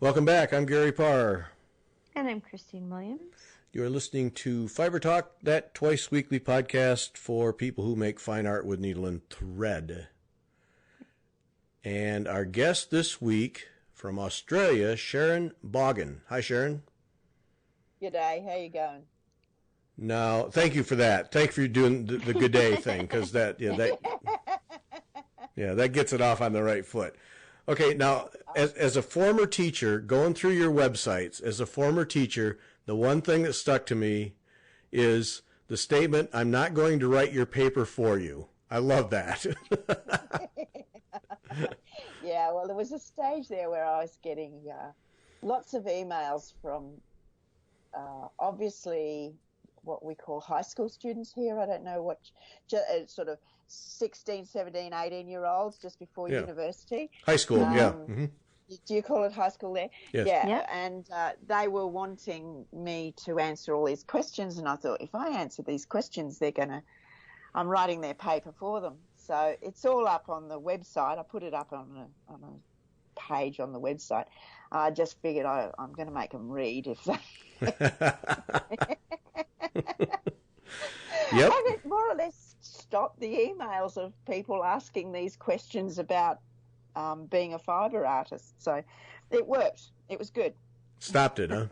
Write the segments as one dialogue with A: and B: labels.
A: Welcome back. I'm Gary Parr.
B: And I'm Christine Williams.
A: You are listening to Fiber Talk, that twice weekly podcast for people who make fine art with needle and thread. And our guest this week from Australia, Sharon Boggon. Hi, Sharon.
C: G'day. How you going?
A: Now, thank you for that. Thank you for doing the good day thing, because that gets it off on the right foot. Okay, now, as a former teacher, going through your websites, as a former teacher, the one thing that stuck to me is the statement, "I'm not going to write your paper for you." I love that.
C: Yeah, well, there was a stage there where I was getting lots of emails from obviously what we call high school students here. I don't know what, sort of 16, 17, 18-year-olds just before university.
A: High school, yeah. Mm-hmm.
C: Do you call it high school there?
A: Yes.
C: Yeah, and they were wanting me to answer all these questions, and I thought, if I answer these questions, I'm writing their paper for them. So it's all up on the website. I put it up on a page on the website. I just figured I'm going to make them read if they...
A: Yep.
C: And it more or less stopped the emails of people asking these questions about being a fibre artist. So it worked. It was good. Stopped
A: it, huh?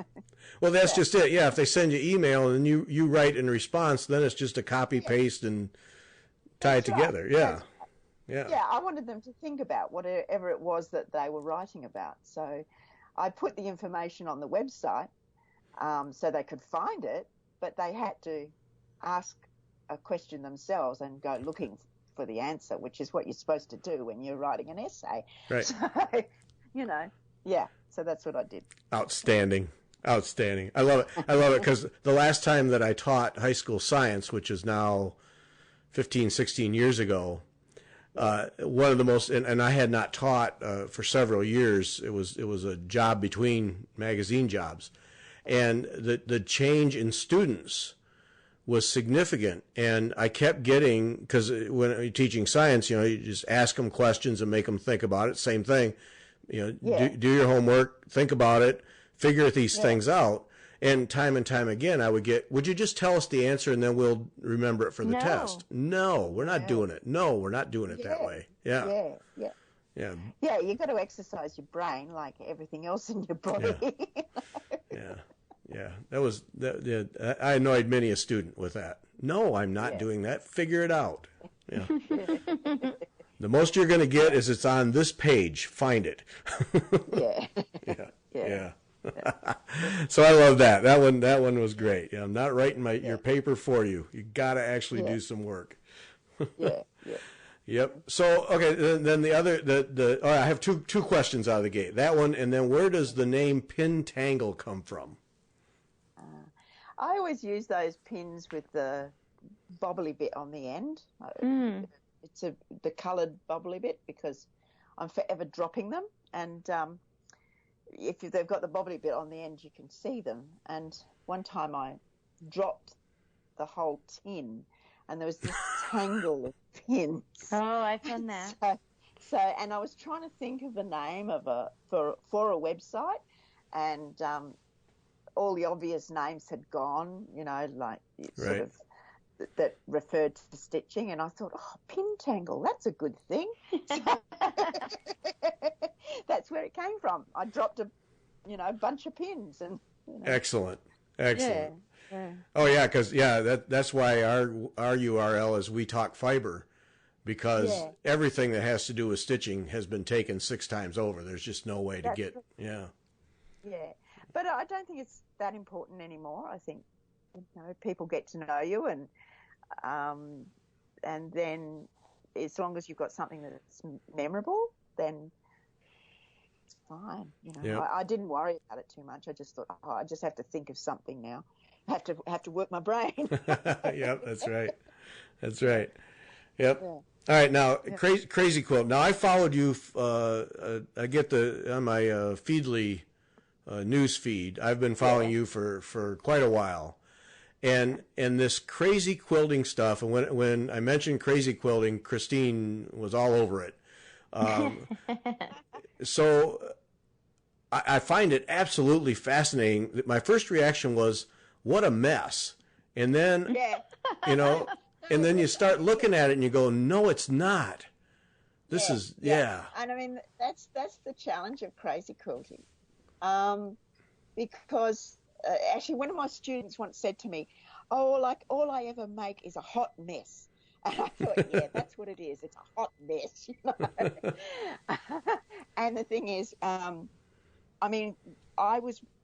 A: Well, that's just it. Yeah, if they send you email and you write in response, then it's just a copy, paste, and tie it together. Yeah.
C: Yeah, I wanted them to think about whatever it was that they were writing about. So I put the information on the website so they could find it, but they had to ask a question themselves and go looking for the answer, which is what you're supposed to do when you're writing an essay.
A: Right.
C: So, so that's what I did.
A: Outstanding. I love it because the last time that I taught high school science, which is now 15, 16 years ago, one of the most, and I had not taught for several years. It was a job between magazine jobs, and the change in students was significant. And I kept getting, because when you're teaching science, you just ask them questions and make them think about it. Same thing, do your homework, think about it, figure these things out. And time again, I would get, "Would you just tell us the answer and then we'll remember it for the test?" No, we're not doing it. No, we're not doing it that way. Yeah.
C: Yeah, you've got to exercise your brain like everything else in your body.
A: Yeah. I annoyed many a student with that. "No, I'm not doing that. Figure it out." Yeah. The most you're going to get is it's on this page. Find it. Yeah. So I love that. That one was great. Yeah, I'm not writing your paper for you. You got to actually do some work. Yep. So okay, then the other I have two questions out of the gate. That one, and then where does the name Pin Tangle come from?
C: I always use those pins with the bobbly bit on the end. It's the coloured bobbly bit because I'm forever dropping them, and if they've got the bobbly bit on the end, you can see them. And one time I dropped the whole tin, and there was this tangle of pins.
B: Oh, I've done that.
C: So, and I was trying to think of a name for a website, and all the obvious names had gone. Sort of that referred to stitching, and I thought, Pin Tangle, that's a good thing. So, that's where it came from. I dropped a bunch of pins, and
A: Excellent.
C: Yeah.
A: Oh yeah, because that's why our URL is We Talk Fiber, because everything that has to do with stitching has been taken 6 times over. There's just no way to get
C: But I don't think it's that important anymore. I think people get to know you, and then as long as you've got something that's memorable, then it's fine. I didn't worry about it too much. I just thought, I just have to think of something now. I have to work my brain.
A: Yep, that's right. Yep. Yeah. All right, now crazy quilt. Now I followed you. I get on my Feedly news feed. I've been following you for quite a while, and this crazy quilting stuff. And when I mentioned crazy quilting, Christine was all over it. So I find it absolutely fascinating. My first reaction was, what a mess. And then,
C: Yeah.
A: you know, and then you start looking at it and you go, no, it's not. This is, yeah.
C: And I mean, that's the challenge of crazy quilting. Because actually one of my students once said to me, oh, like all I ever make is a hot mess. And I thought, yeah, that's what it is. It's a hot mess, you know. And the thing is, I mean, I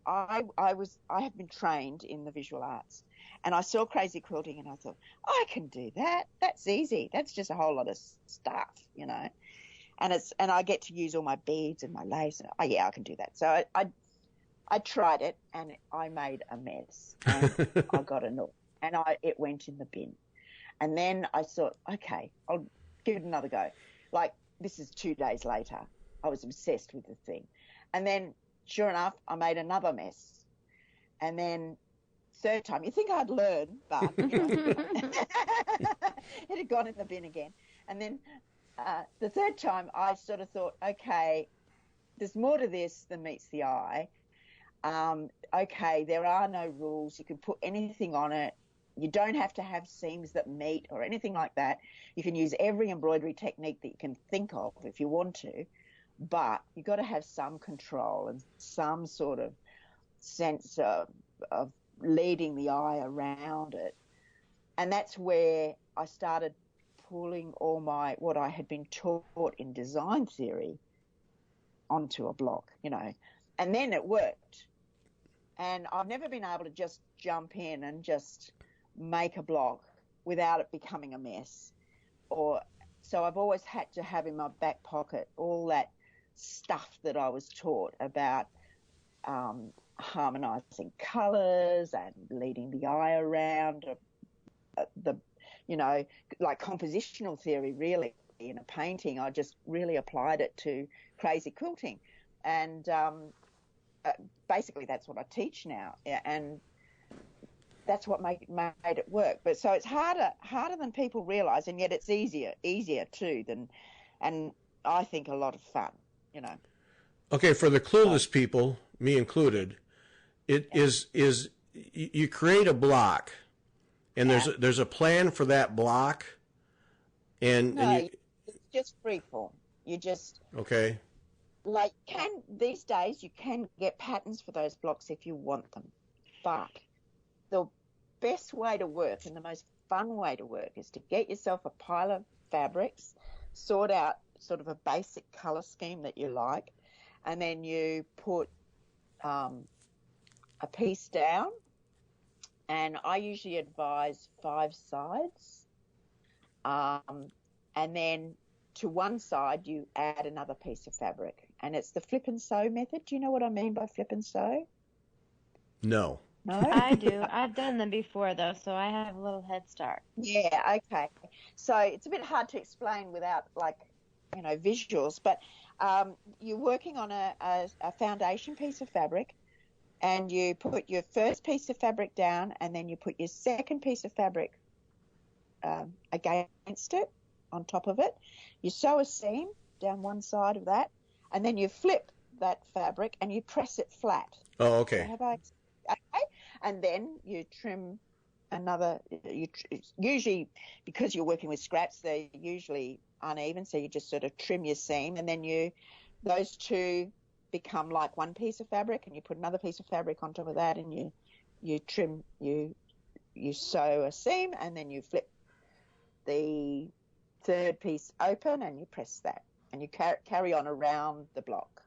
C: have been trained in the visual arts, and I saw crazy quilting, and I thought, I can do that. That's easy. That's just a whole lot of stuff, you know. And I get to use all my beads and my lace, and oh yeah, I can do that. So I tried it, and I made a mess, and I got annoyed, and it went in the bin. And then I thought, okay, I'll give it another go. Like, this is 2 days later. I was obsessed with the thing. And then, sure enough, I made another mess. And then third time, you think I'd learn, but, you know, it had gone in the bin again. And then the third time, I sort of thought, okay, there's more to this than meets the eye. Okay, there are no rules. You can put anything on it. You don't have to have seams that meet or anything like that. You can use every embroidery technique that you can think of if you want to, but you've got to have some control and some sort of sense of leading the eye around it. And that's where I started pulling all what I had been taught in design theory onto a block, you know, and then it worked. And I've never been able to just jump in and just make a block without it becoming a mess. So I've always had to have in my back pocket all that stuff that I was taught about harmonizing colors and leading the eye around the, you know, like compositional theory really in a painting. I just really applied it to crazy quilting. And basically that's what I teach now. And that's what made it work. But so it's harder than people realize, and yet it's easier too and I think a lot of fun, you know.
A: Okay, for the clueless people, me included, it is you create a block, and there's a plan for that block, and
C: it's just free form. You just
A: okay.
C: Like these days you can get patterns for those blocks if you want them, but the best way to work and the most fun way to work is to get yourself a pile of fabrics, sort out sort of a basic color scheme that you like, and then you put a piece down, and I usually advise 5 sides, and then to one side you add another piece of fabric, and it's the flip and sew method. Do you know what I mean by flip and sew?
A: No.
C: No?
B: I do. I've done them before, though, so I have a little head start.
C: Yeah, okay. So it's a bit hard to explain without, like, you know, visuals, but you're working on a foundation piece of fabric, and you put your first piece of fabric down, and then you put your second piece of fabric against it, on top of it. You sew a seam down one side of that, and then you flip that fabric and you press it flat.
A: Oh, okay.
C: Okay, and then you trim another. Usually, because you're working with scraps, they're usually uneven, so you just sort of trim your seam, and then those two become like one piece of fabric, and you put another piece of fabric on top of that, and you trim, you sew a seam, and then you flip the third piece open, and you press that, and you carry on around the block.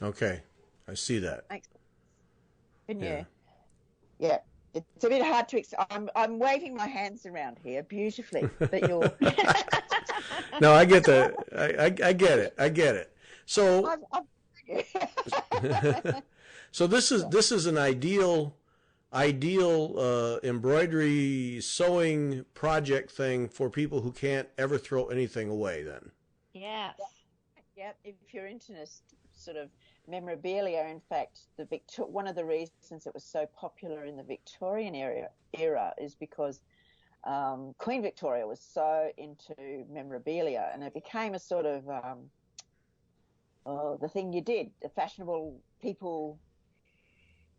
A: Okay, I see that.
C: Thanks. Can you? Yeah, it's a bit hard to. I'm waving my hands around here beautifully, but you're.
A: No, I get that. I get it. I get it. So, so this is an ideal embroidery sewing project thing for people who can't ever throw anything away. Then.
B: Yes.
C: Yeah. If you're into this sort of memorabilia, in fact, one of the reasons it was so popular in the Victorian era is because Queen Victoria was so into memorabilia, and it became a sort of the thing you did. The fashionable people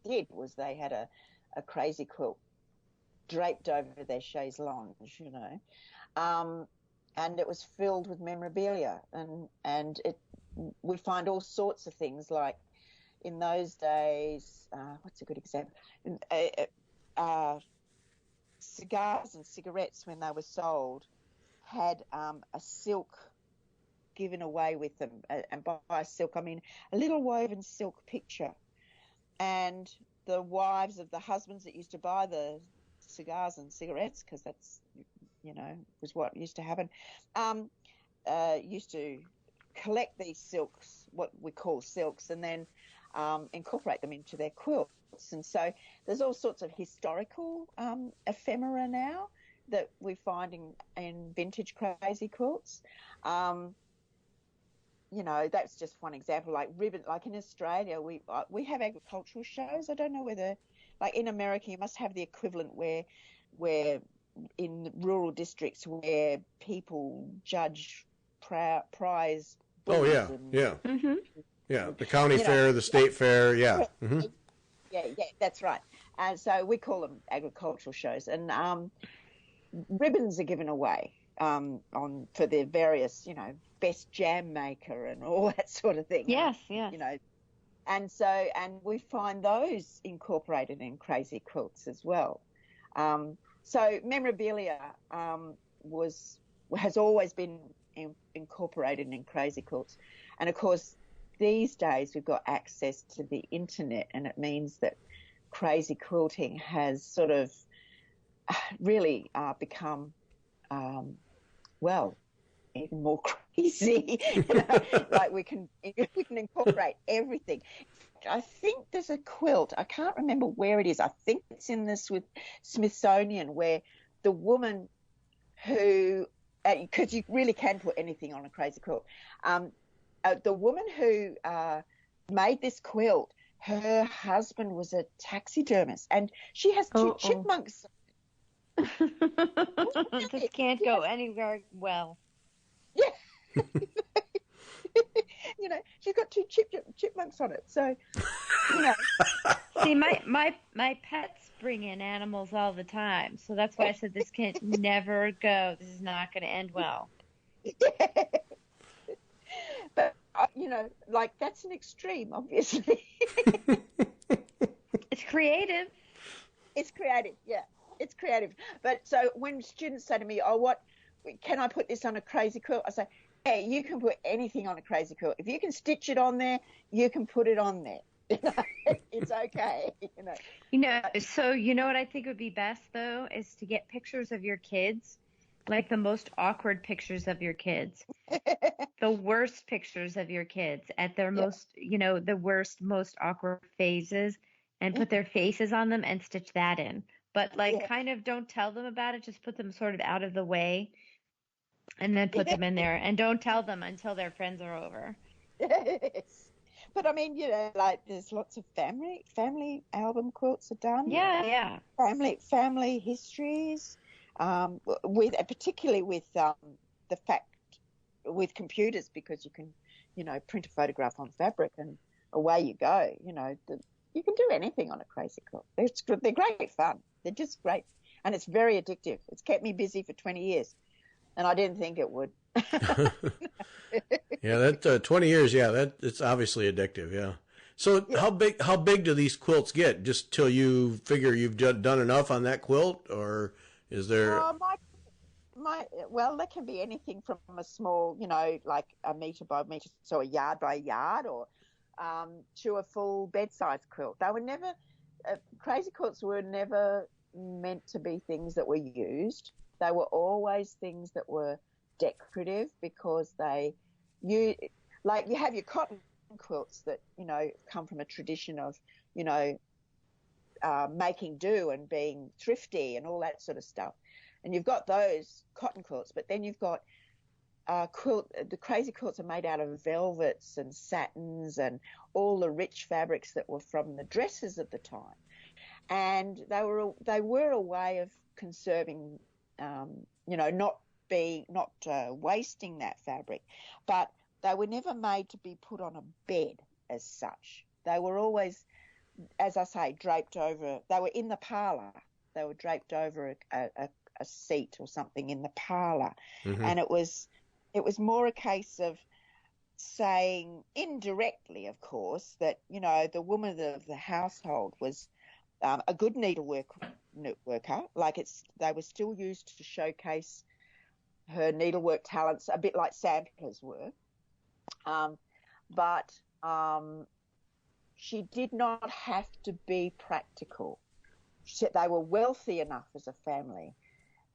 C: did was they had a crazy quilt draped over their chaise lounge, and it was filled with memorabilia, and we find all sorts of things like in those days. What's a good example? Cigars and cigarettes, when they were sold, had a silk given away with them, and by silk I mean a little woven silk picture, and the wives of the husbands that used to buy the cigars and cigarettes, because that's was what used to happen, used to collect these silks, what we call silks, and then incorporate them into their quilts. And so there's all sorts of historical ephemera now that we find in vintage crazy quilts. That's just one example. Like ribbon, like in Australia, we have agricultural shows. I don't know whether, like in America, you must have the equivalent where in rural districts where people judge prize.
A: Oh yeah,
C: and,
A: yeah,
B: Mm-hmm.
A: yeah. The county fair, the state fair, yeah. Mm-hmm.
C: Yeah, that's right. And so we call them agricultural shows, and ribbons are given away for the various, best jam maker and all that sort of thing.
B: Yes, yes.
C: And we find those incorporated in crazy quilts as well. So memorabilia has always been incorporated in crazy quilts, and of course these days we've got access to the internet, and it means that crazy quilting has sort of really become even more crazy. Like we can incorporate everything. I think there's a quilt, I can't remember where it is, I think it's in the Smithsonian, where the woman who, because you really can put anything on a crazy quilt, the woman who made this quilt, her husband was a taxidermist, and she has two chipmunks.
B: This can't go anywhere well.
C: Yeah. She's got two chipmunks on it. So,
B: See, my pets bring in animals all the time, so that's why I said this can never go. This is not going to end well.
C: Yeah. But like that's an extreme, obviously.
B: It's creative.
C: It's creative, yeah. It's creative. But so when students say to me, "Oh, what can I put this on a crazy quilt?" I say, "Hey, you can put anything on a crazy quilt. If you can stitch it on there, you can put it on there. It's okay."
B: So you know what I think would be best though is to get pictures of your kids, like the most awkward pictures of your kids, the worst pictures of your kids at their most, the worst, most awkward phases, and put their faces on them and stitch that in. But kind of don't tell them about it. Just put them sort of out of the way and then put them in there. And don't tell them until their friends are over.
C: Yes. But I mean, like there's lots of family album quilts are done.
B: Yeah.
C: Family histories, particularly with the fact with computers, because you can, print a photograph on fabric and away you go. You can do anything on a crazy quilt. They're great fun. They're just great. And it's very addictive. It's kept me busy for 20 years. And I didn't think it would.
A: Yeah, that 20 years, it's obviously addictive, yeah. So how big do these quilts get? Just till you figure you've done enough on that quilt, or is there...
C: Well, that can be anything from a small, like a metre by metre, so a yard by yard, or to a full bed-size quilt. They were never... crazy quilts were never meant to be things that were used. They were always things that were decorative, because you have your cotton quilts that, come from a tradition of, making do and being thrifty and all that sort of stuff. And you've got those cotton quilts, but then you've got the crazy quilts are made out of velvets and satins and all the rich fabrics that were from the dresses at the time. And they were a way of conserving, not wasting that fabric, but they were never made to be put on a bed as such. They were always, as I say, draped over. They were in the parlour. They were draped over a seat or something in the parlour, and it was more a case of saying indirectly, of course, that the woman of the household was a good needleworker. Like they were still used to showcase her needlework talents, a bit like samplers were, but she did not have to be practical. They were wealthy enough as a family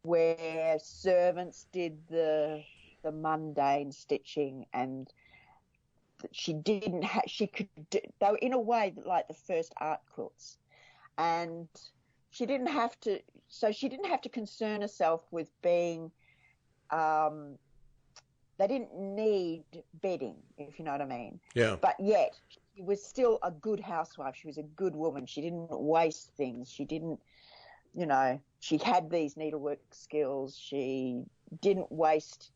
C: where servants did the mundane stitching, and she could do, they were in a way like the first art quilts, and she didn't have to concern herself with being, they didn't need bedding, if you know what I mean.
A: Yeah.
C: But yet she was still a good housewife. She was a good woman. She didn't waste things. She didn't, she had these needlework skills. She didn't waste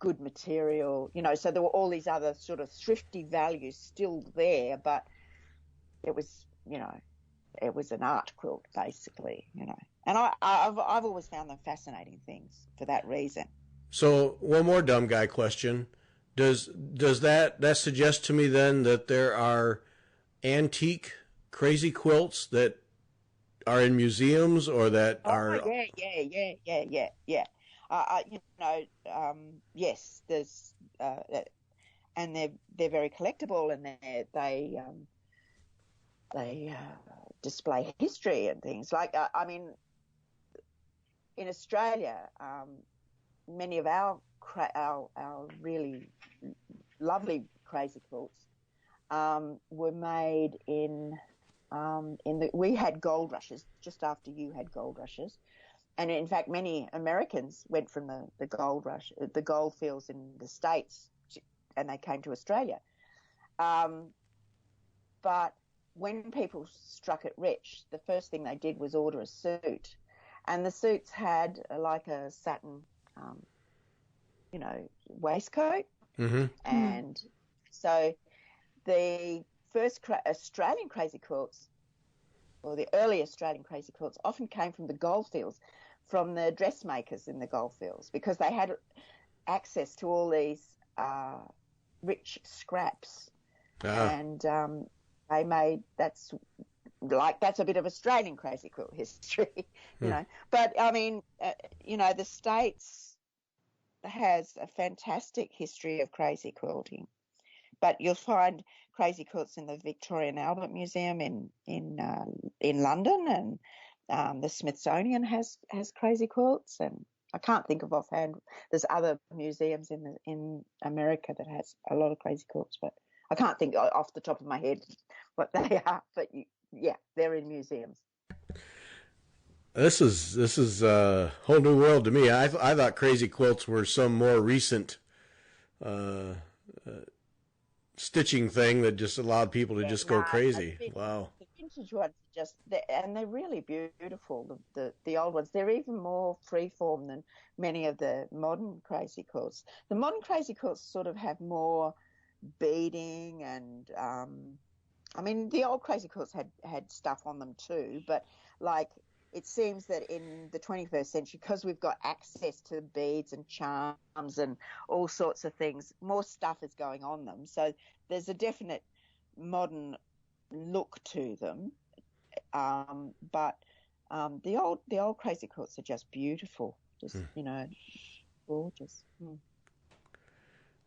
C: good material, so there were all these other sort of thrifty values still there, but it was, it was an art quilt basically, and I've always found them fascinating things for that reason.
A: So one more dumb guy question. Does that suggest to me then that there are antique crazy quilts that are in museums or that are...
C: Yeah. Yes, there's, and they're very collectible, and they display history and things like. In Australia, many of our really lovely crazy quilts were made we had gold rushes just after you had gold rushes. And in fact, many Americans went from the gold fields in the States, and they came to Australia. But when people struck it rich, the first thing they did was order a suit, and the suits had like a satin, waistcoat, and so the first Australian crazy quilts, or the early Australian crazy quilts, often came from the goldfields, from the dressmakers in the goldfields, because they had access to all these rich scraps, and they made that's a bit of Australian crazy quilt history, you know. But I mean, the States has a fantastic history of crazy quilting. But you'll find crazy quilts in the Victoria and Albert Museum in London, and the Smithsonian has crazy quilts, and I can't think of offhand. There's other museums in America that has a lot of crazy quilts, but I can't think off the top of my head what they are. But they're in museums.
A: This is a whole new world to me. I thought crazy quilts were some more recent stitching thing that just allowed people to just go crazy. Wow.
C: The vintage ones and they're really beautiful. The old ones, they're even more freeform than many of the modern crazy quilts. The modern crazy quilts sort of have more beading, and I mean, the old crazy quilts had stuff on them too, but like, it seems that in the 21st century, because we've got access to beads and charms and all sorts of things, more stuff is going on them. So there's a definite modern look to them. But the old crazy quilts are just beautiful, just gorgeous.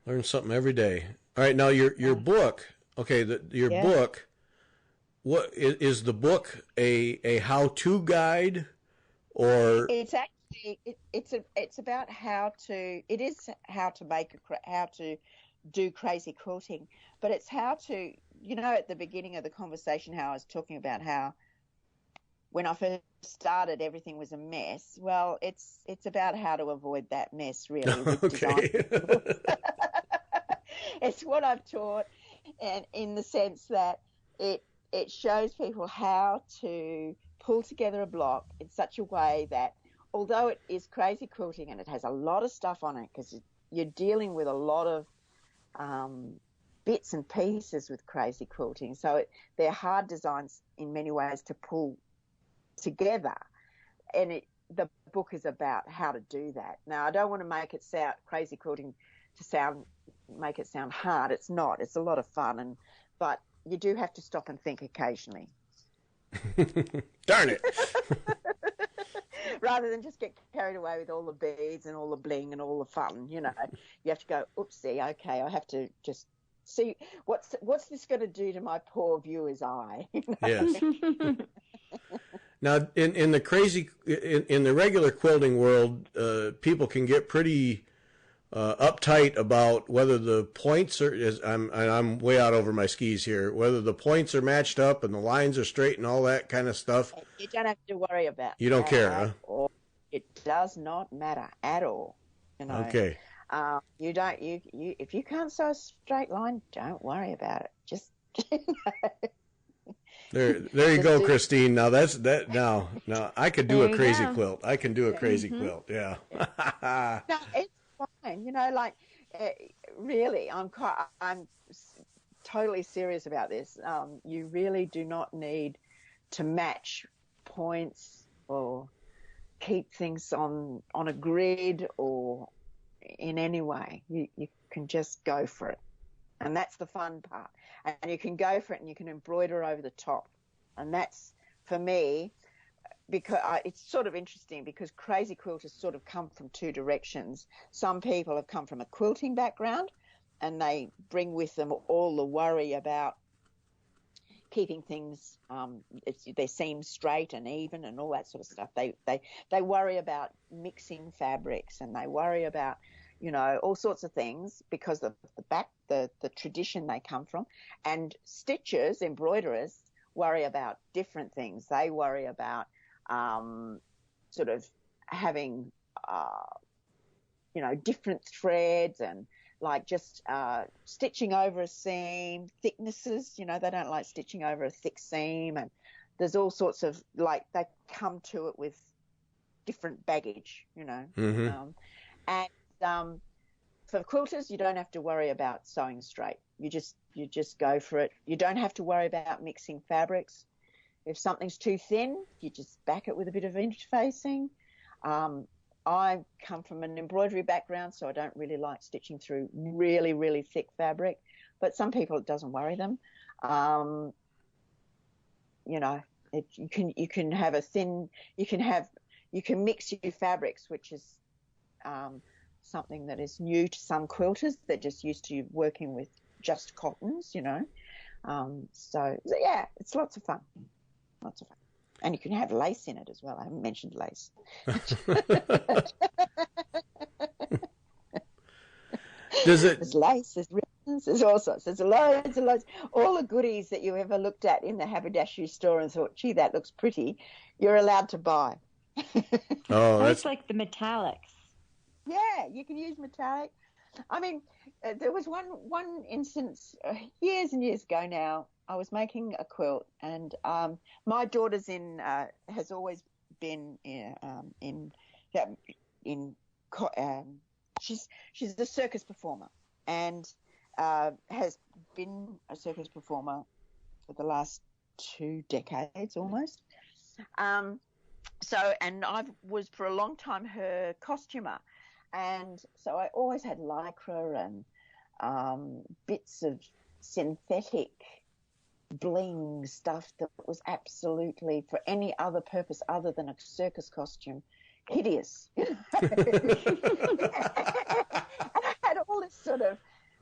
A: Learn something every day. All right, now your book. Okay, book. What is the book a how-to guide, or
C: it's actually it's about how to do crazy quilting, but it's how to, at the beginning of the conversation, how I was talking about how when I first started everything was a mess. Well, it's about how to avoid that mess, really, with design. It's what I've taught, and in the sense that it shows people how to pull together a block in such a way that, although it is crazy quilting and it has a lot of stuff on it, because you're dealing with a lot of bits and pieces with crazy quilting. So they're hard designs in many ways to pull together. And the book is about how to do that. Now, I don't want to make it sound crazy quilting make it sound hard. It's not. It's a lot of fun, but you do have to stop and think occasionally.
A: Darn it.
C: Rather than just get carried away with all the beads and all the bling and all the fun, you have to go, oopsie, okay, I have to just see what's this going to do to my poor viewer's eye.
A: Yes. Now, in the regular quilting world, people can get pretty uptight about whether the points I'm way out over my skis here, whether the points are matched up and the lines are straight and all that kind of stuff.
C: You don't have to worry about.
A: You don't care, huh?
C: All. It does not matter at all.
A: Okay.
C: You don't. If you can't sew a straight line, don't worry about it. Just.
A: There you go, Christine. Now now I could do a crazy quilt. I can do a crazy quilt. Yeah.
C: No, it's fine. Really, I'm totally serious about this. You really do not need to match points or keep things on a grid or in any way. You can just go for it. And that's the fun part. And you can go for it and you can embroider over the top. And that's, for me, because it's sort of interesting because crazy quilters sort of come from two directions. Some people have come from a quilting background and they bring with them all the worry about keeping things, they seem straight and even and all that sort of stuff. They worry about mixing fabrics and they worry about, all sorts of things because of the tradition they come from. And stitchers, embroiderers, worry about different things. They worry about sort of having, different threads and like just stitching over a seam, thicknesses. They don't like stitching over a thick seam. And there's all sorts of, they come to it with different baggage,
A: Mm-hmm.
C: For quilters, you don't have to worry about sewing straight. You just go for it. You don't have to worry about mixing fabrics. If something's too thin, you just back it with a bit of interfacing. I come from an embroidery background, so I don't really like stitching through really, really thick fabric. But some people, it doesn't worry them. You can have a thin. You can mix your fabrics, which is something that is new to some quilters. They're just used to working with just cottons, So yeah, it's lots of fun. Lots of fun. And you can have lace in it as well. I haven't mentioned lace. There's lace, there's ribbons, there's all sorts. There's loads and loads. All the goodies that you ever looked at in the haberdashery store and thought, gee, that looks pretty, you're allowed to buy.
A: Oh, that's
B: like the metallics.
C: Yeah, you can use metallic. I mean, there was one instance years and years ago now. I was making a quilt, and my daughter's has always been she's a circus performer, and has been a circus performer for the last 2 decades almost. And I was for a long time her costumer. And so I always had lycra and bits of synthetic bling stuff that was absolutely, for any other purpose other than a circus costume, hideous. And I had all this sort of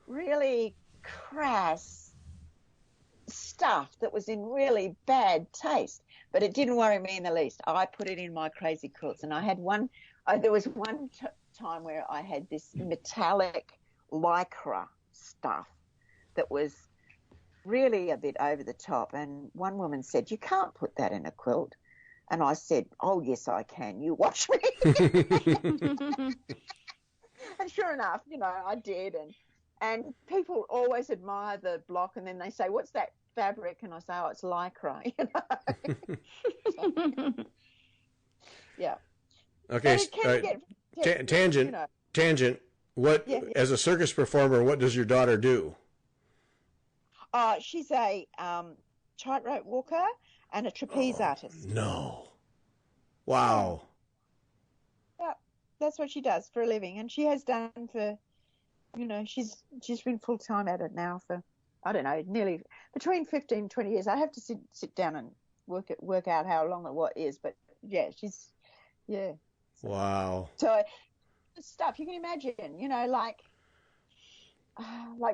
C: really crass stuff that was in really bad taste, but it didn't worry me in the least. I put it in my crazy quilts, and I had there was one time where I had this metallic lycra stuff that was really a bit over the top, and one woman said, "You can't put that in a quilt." And I said, "Oh yes I can, you watch me." And sure enough, I did, and people always admire the block, and then they say, "What's that fabric?" And I say, "Oh, it's lycra." Yeah.
A: Okay. Tangent. What, as a circus performer, what does your daughter do?
C: She's a tightrope walker and a trapeze artist.
A: No. Wow.
C: Yeah, that's what she does for a living, and she has done for, she's been full time at it now for, I don't know, nearly between 15 and 20 years. I have to sit down and work out how long it is, but yeah, yeah.
A: Wow.
C: So stuff you can imagine, like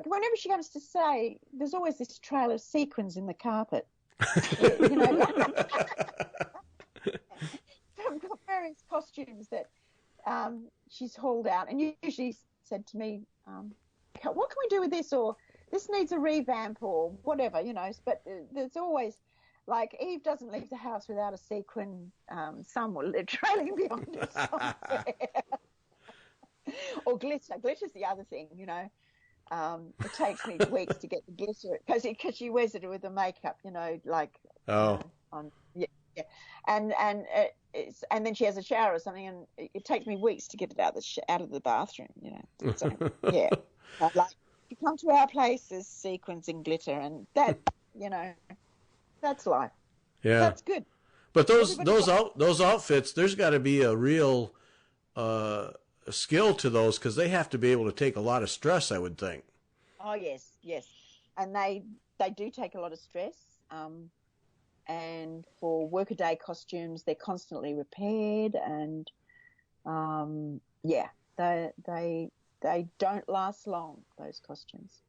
C: whenever she comes to say, there's always this trail of sequins in the carpet. I've got various costumes that she's hauled out, and usually said to me, what can we do with this, or this needs a revamp, or whatever, but there's always, like, Eve doesn't leave the house without a sequin somewhere trailing behind her somewhere. Or glitter. Glitter's the other thing, it takes me weeks to get the glitter, because she wears it with the makeup, and then she has a shower or something, and it takes me weeks to get it out of the bathroom, So, yeah, like, you come to our place, there's sequins and glitter, and that, that's life.
A: Yeah,
C: that's good.
A: But those outfits, there's got to be a real skill to those, because they have to be able to take a lot of stress, I would think.
C: Oh yes, and they do take a lot of stress. And for workaday costumes, they're constantly repaired, and they don't last long, those costumes.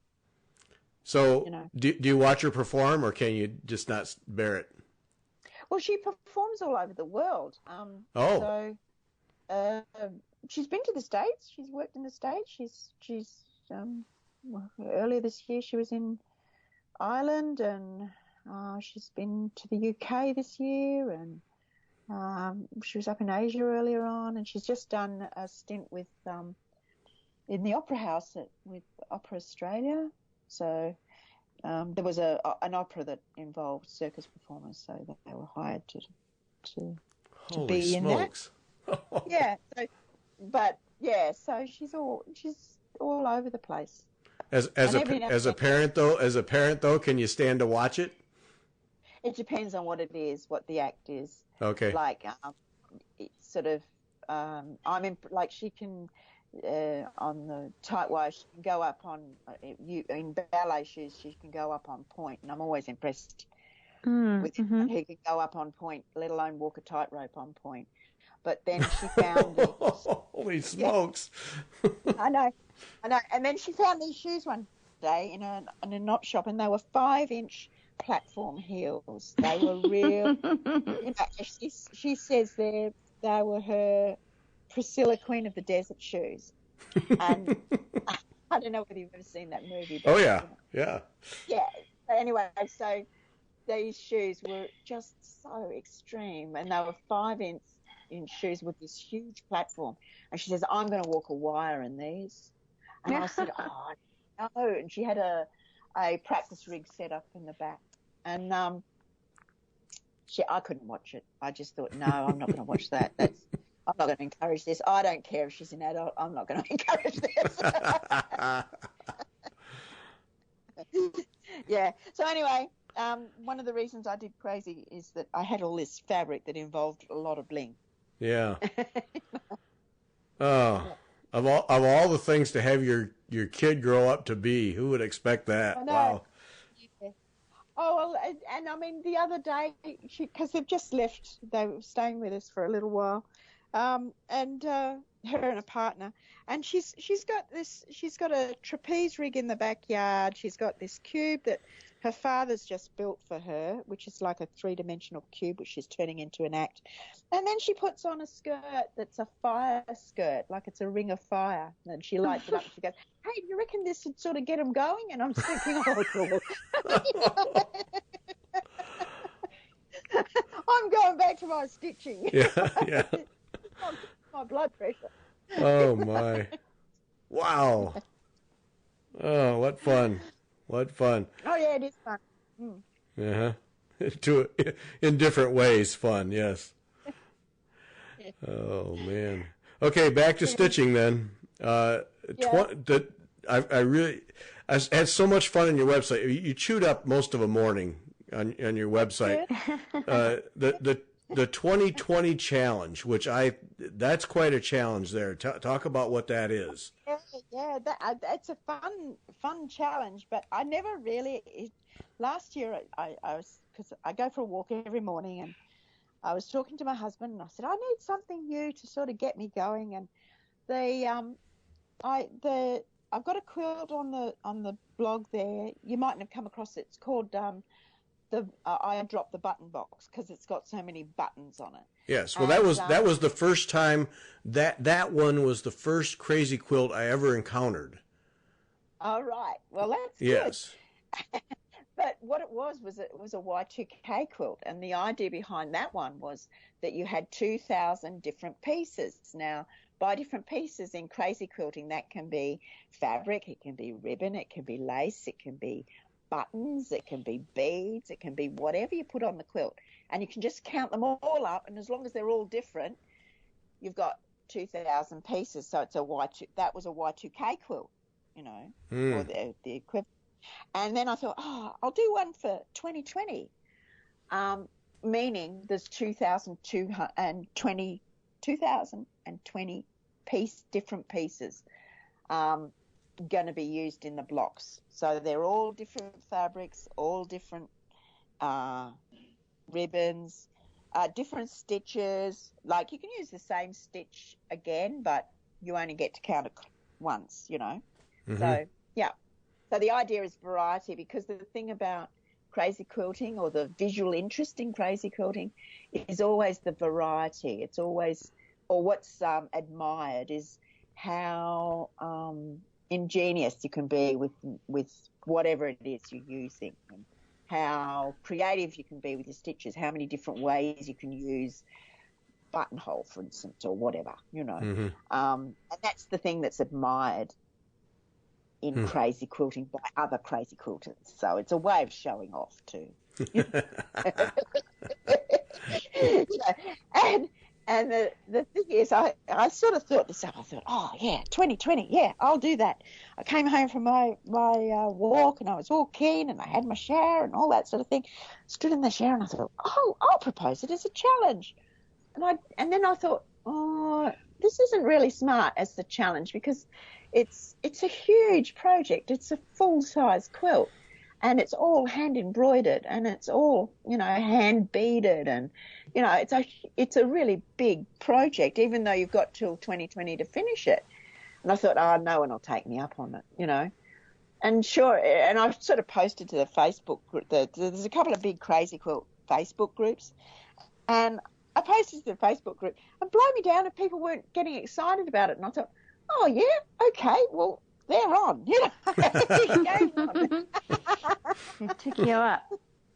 A: So do you watch her perform, or can you just not bear it?
C: Well, she performs all over the world. So she's been to the States. She's worked in the States. She's earlier this year she was in Ireland, and she's been to the UK this year, and she was up in Asia earlier on, and she's just done a stint with in the Opera House with Opera Australia. So there was an opera that involved circus performers, so that they were hired to be in that. Yeah. So she's all over the place. As
A: a parent though, can you stand to watch it?
C: It depends on what it is, what the act is.
A: Okay.
C: Like, it's sort of, like she can, on the tight wire, she can go up on, in ballet shoes, she can go up on point, and I'm always impressed with him. He can go up on point, let alone walk a tightrope on point. But then she found
A: holy smokes!
C: I know. And then she found these shoes one day in a knot shop, and they were 5-inch platform heels. They were real. She says they were her Priscilla, Queen of the Desert shoes. And I don't know whether you've ever seen that movie. But,
A: yeah.
C: Yeah. Anyway, so these shoes were just so extreme, and they were 5-inch shoes with this huge platform. And she says, I'm going to walk a wire in these. And I said, oh, no. And she had a practice rig set up in the back. And I couldn't watch it. I just thought, no, I'm not going to watch that. I'm not going to encourage this. I don't care if she's an adult. I'm not going to encourage this. Yeah. So anyway, one of the reasons I did Crazy is that I had all this fabric that involved a lot of bling. Yeah.
A: Oh, of all the things to have your kid grow up to be, who would expect that? Wow.
C: Yeah. Oh, well, and I mean, the other day, because they've just left, they were staying with us for a little while, and her and a partner, and she's got a trapeze rig in the backyard. She's got this cube that her father's just built for her, which is like a 3-dimensional cube, which she's turning into an act. And then she puts on a skirt that's a fire skirt, like it's a ring of fire. And she lights it up and she goes, hey, do you reckon this would sort of get them going? And I'm thinking, oh, God. I'm going back to my stitching.
A: Yeah.
C: My blood pressure.
A: Oh, my. Wow. Oh, what fun. What fun.
C: Oh, yeah, it is fun.
A: Uh-huh. In different ways, fun, yes. Oh, man. Okay, back to stitching then. I really I had so much fun on your website. You chewed up most of a morning on your website. The 2020 challenge, which that's quite a challenge there. Talk about what that is.
C: Yeah, that's a fun challenge, but I never really. Last year, I was, because I go for a walk every morning, and I was talking to my husband, and I said I need something new to sort of get me going, and I've got a quilt on the blog there. You mightn't have come across it. It's called I dropped the button box because it's got so many buttons on it.
A: Yes, well, that was the first time that one was the first crazy quilt I ever encountered.
C: All right, well that's
A: yes.
C: Good. But what it was a Y2K quilt, and the idea behind that one was that you had 2,000 different pieces. Now, by different pieces in crazy quilting, that can be fabric, it can be ribbon, it can be lace, it can be buttons, it can be beads, it can be whatever you put on the quilt, and you can just count them all up, and as long as they're all different, you've got 2,000 pieces. So it's that was a Y2K quilt, or the equivalent. And then I thought, I'll do one for 2020, meaning there's 2,020 different pieces going to be used in the blocks. So they're all different fabrics, all different ribbons, different stitches. Like you can use the same stitch again, but you only get to count it once,
A: Mm-hmm.
C: So, yeah. So the idea is variety, because the thing about crazy quilting, or the visual interest in crazy quilting, is always the variety. It's always, or what's admired is how ingenious you can be with whatever it is you're using, and how creative you can be with your stitches, how many different ways you can use buttonhole, for instance, or whatever,
A: Mm-hmm.
C: And that's the thing that's admired in crazy quilting by other crazy quilters. So it's a way of showing off too. And the thing is, I sort of thought this up. I thought, 2020, yeah, I'll do that. I came home from my walk, and I was all keen, and I had my shower and all that sort of thing. Stood in the shower, and I thought, I'll propose it as a challenge. And then I thought, this isn't really smart as the challenge, because it's a huge project. It's a full-size quilt, and it's all hand embroidered, and it's all, hand beaded, and it's a really big project, even though you've got till 2020 to finish it. And I thought, no one will take me up on it, And sure, and I've sort of posted to the Facebook group. There's a couple of big crazy quilt Facebook groups, and I posted to the Facebook group, and blow me down if people weren't getting excited about it. And I thought, oh yeah, okay, well they're on, Game on.
B: It took you up.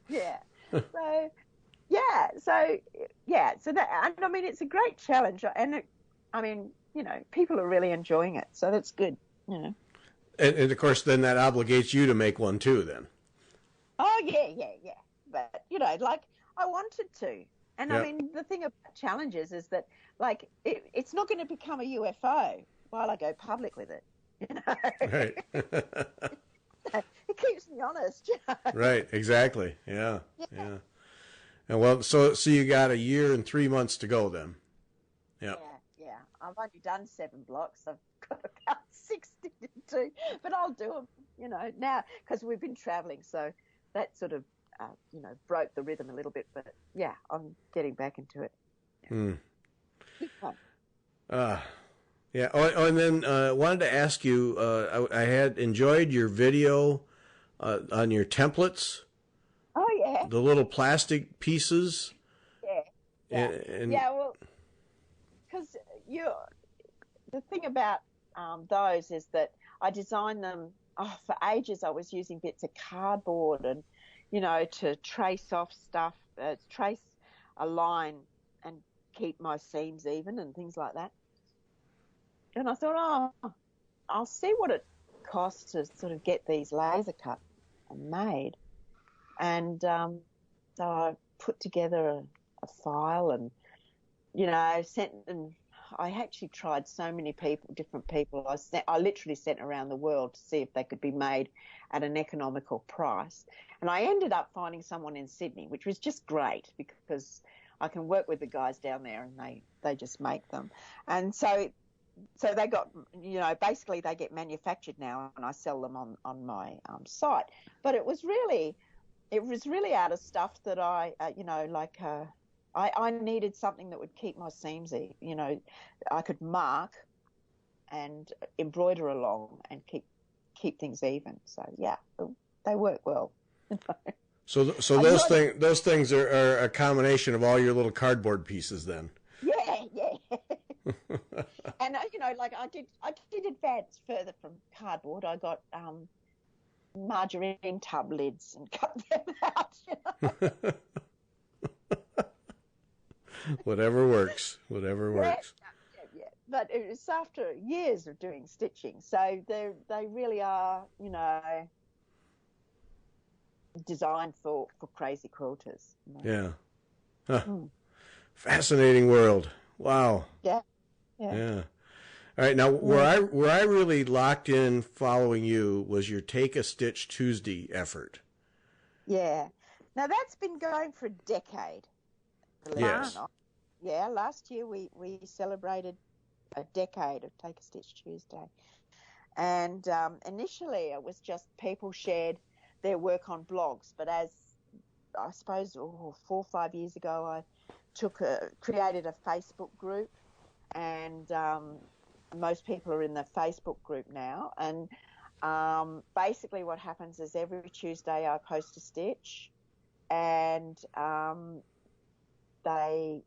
C: Yeah. So that, and I mean, it's a great challenge, and people are really enjoying it, so that's good, And
A: of course, then that obligates you to make one too, then.
C: Oh yeah. But like I wanted to, and
A: yep.
C: I mean, the thing about challenges is that, like, it's not going to become a UFO while I go public with it,
A: Right.
C: It keeps me honest.
A: Right. Exactly. Yeah. And well, so you got a year and 3 months to go then.
C: Yeah. I've only done 7 blocks. I've got about 60 to do, but I'll do them, now, because we've been traveling, so that sort of, broke the rhythm a little bit. But yeah, I'm getting back into it.
A: Yeah. Oh, and then wanted to ask you, I had enjoyed your video on your templates.
C: Oh yeah.
A: The little plastic pieces.
C: Yeah.
A: And
C: well, because the thing about those is that I designed them. For ages, I was using bits of cardboard and, to trace off stuff, trace a line and keep my seams even and things like that. And I thought, I'll see what it costs to sort of get these laser cut and made. And so I put together a file and, sent them I actually tried so many different people. I literally sent around the world to see if they could be made at an economical price. And I ended up finding someone in Sydney, which was just great because I can work with the guys down there and they just make them. And so they got, basically they get manufactured now and I sell them on my site. But it was really out of stuff that I needed something that would keep my seams, I could mark and embroider along and keep things even. So yeah, they work well.
A: So those things are a combination of all your little cardboard pieces then.
C: Yeah. And I did advance further from cardboard. I got margarine tub lids and cut them out.
A: Whatever works.
C: Yeah. But it was after years of doing stitching, so they really are, designed for crazy quilters.
A: Yeah. Huh. Fascinating world. Wow.
C: Yeah.
A: All right. Now, where I really locked in following you was your Take a Stitch Tuesday effort.
C: Yeah. Now that's been going for a decade.
A: Yes.
C: Yeah. Last year we celebrated a decade of Take a Stitch Tuesday, and initially it was just people shared their work on blogs. But as I suppose 4 or 5 years ago, I created a Facebook group, and most people are in the Facebook group now. And basically what happens is every Tuesday I post a stitch, and they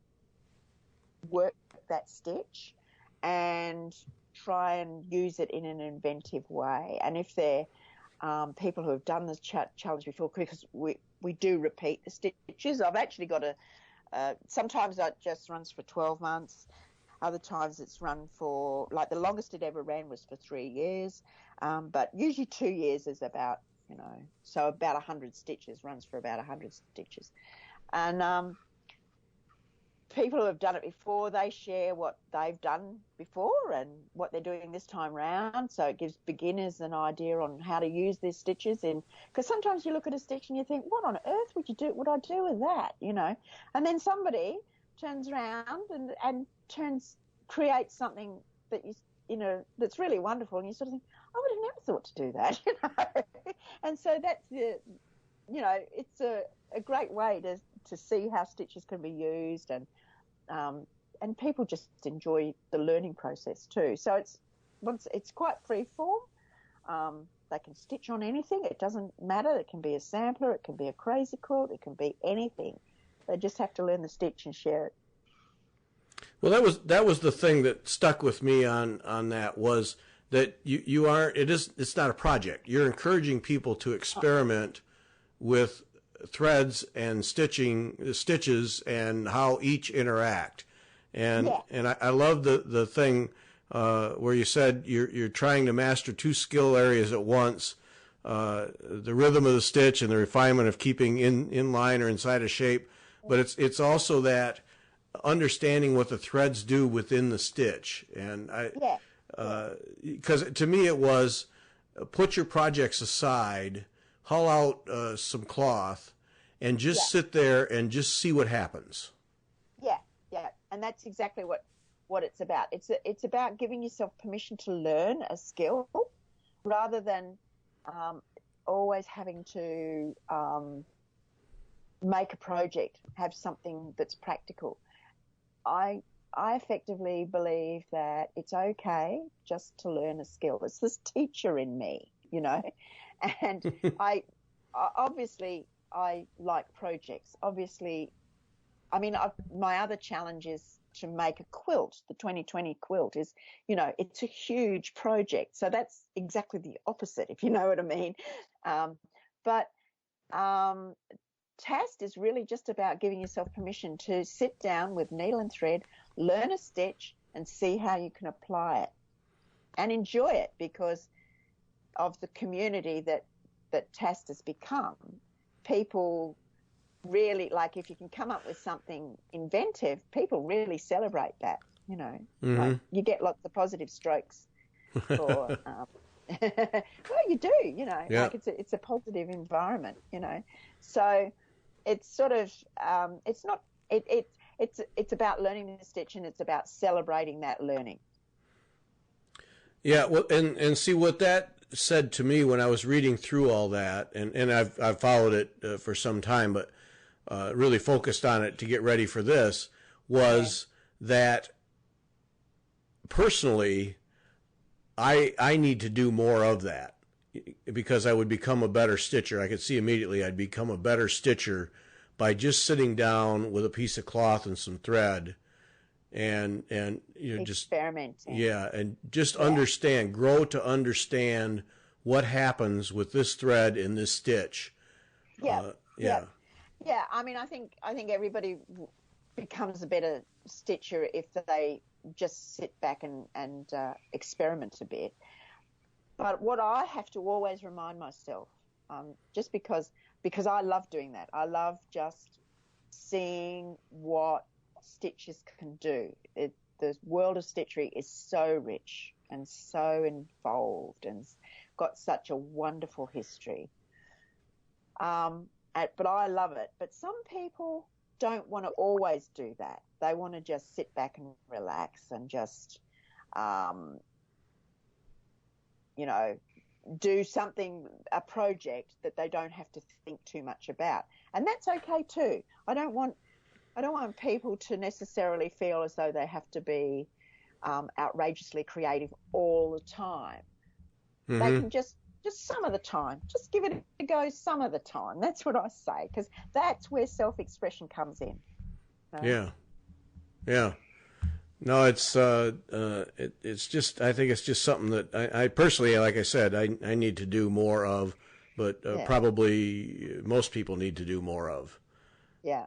C: work that stitch and try and use it in an inventive way. And if they're people who have done this challenge before, because we do repeat the stitches. I've actually got sometimes it just runs for 12 months. Other times it's run for, like the longest it ever ran was for 3 years. But usually 2 years is about, so about 100 stitches, runs for about 100 stitches. And people who have done it before, they share what they've done before and what they're doing this time round. So it gives beginners an idea on how to use these stitches because sometimes you look at a stitch and you think, what on earth would I do with that? And then somebody turns around and creates something that that's really wonderful, and you sort of think, I would have never thought to do that, And so that's it's a great way to see how stitches can be used, and people just enjoy the learning process too. So it's quite free form. They can stitch on anything. It doesn't matter. It can be a sampler. It can be a crazy quilt. It can be anything. They just have to learn the stitch and share it.
A: Well, that was the thing that stuck with me on that, was that you aren't. It's not a project. You're encouraging people to experiment with threads and stitches and how each interact. And I love the thing where you said you're trying to master 2 skill areas at once, the rhythm of the stitch and the refinement of keeping in line or inside a shape. But it's also that understanding what the threads do within the stitch. And because to me it was, put your projects aside, haul out some cloth, and just sit there and just see what happens. Yeah, and that's exactly what it's about. It's about giving yourself permission to learn a skill, rather than always having to make a project, have something that's practical. I effectively believe that it's okay just to learn a skill. It's this teacher in me, and I like projects. Obviously, my other challenge is to make a quilt. The 2020 quilt is, it's a huge project. So that's exactly the opposite, if you know what I mean. But TAST is really just about giving yourself permission to sit down with needle and thread, learn a stitch, and see how you can apply it and enjoy it, because of the community that TAST has become. People really, like, if you can come up with something inventive, people really celebrate that.
C: you know.
A: Mm-hmm.
C: Like, you get lots of positive strokes for, well, you do, you know,
A: Yeah.
C: like it's a positive environment, you know. So it's sort of, it's not, it's about learning the stitch, and it's about celebrating that learning.
A: Yeah, well, and see what that said to me when I was reading through all that, and I've followed it for some time, but really focused on it to get ready for this, was that personally, I need to do more of that, because I would become a better stitcher. I could see immediately I'd become a better stitcher by just sitting down with a piece of cloth and some thread, and you know, just
C: experimenting.
A: Yeah, and just grow to understand what happens with this thread in this stitch.
C: Yeah.
A: Yeah.
C: I mean, I think everybody becomes a better stitcher if they just sit back and experiment a bit. But what I have to always remind myself, just because I love doing that, I love just seeing what stitches can do. The world of stitchery is so rich and so involved and got such a wonderful history. But I love it. But some people don't want to always do that. They want to just sit back and relax and just, you know, do something, a project that they don't have to think too much about. And that's okay too. I don't want people to necessarily feel as though they have to be outrageously creative all the time.
A: Mm-hmm.
C: They can just some of the time, just give it a go some of the time. That's what I say, because that's where self-expression comes in.
A: Yeah. No, it's just, I think it's just something that I personally, like I said, I need to do more of, but probably most people need to do more of.
C: Yeah.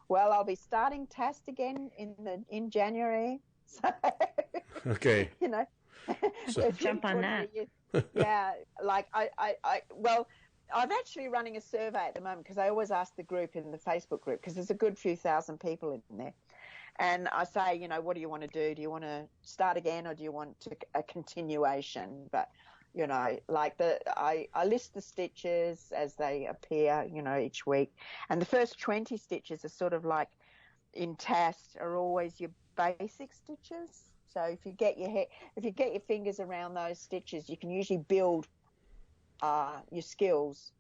C: Well, I'll be starting TAST again in January. So,
A: okay.
C: You know,
B: so jump on that.
C: Yeah, like well, I'm actually running a survey at the moment, because I always ask the group in the Facebook group, because there's a good few thousand people in there. And I say, you know, what do you want to do? Do you want to start again, or do you want a continuation? But, you know, like I list the stitches as they appear, you know, each week. And the first 20 stitches are sort of like in TAST are always your basic stitches. So if you get your fingers around those stitches, you can usually build your skills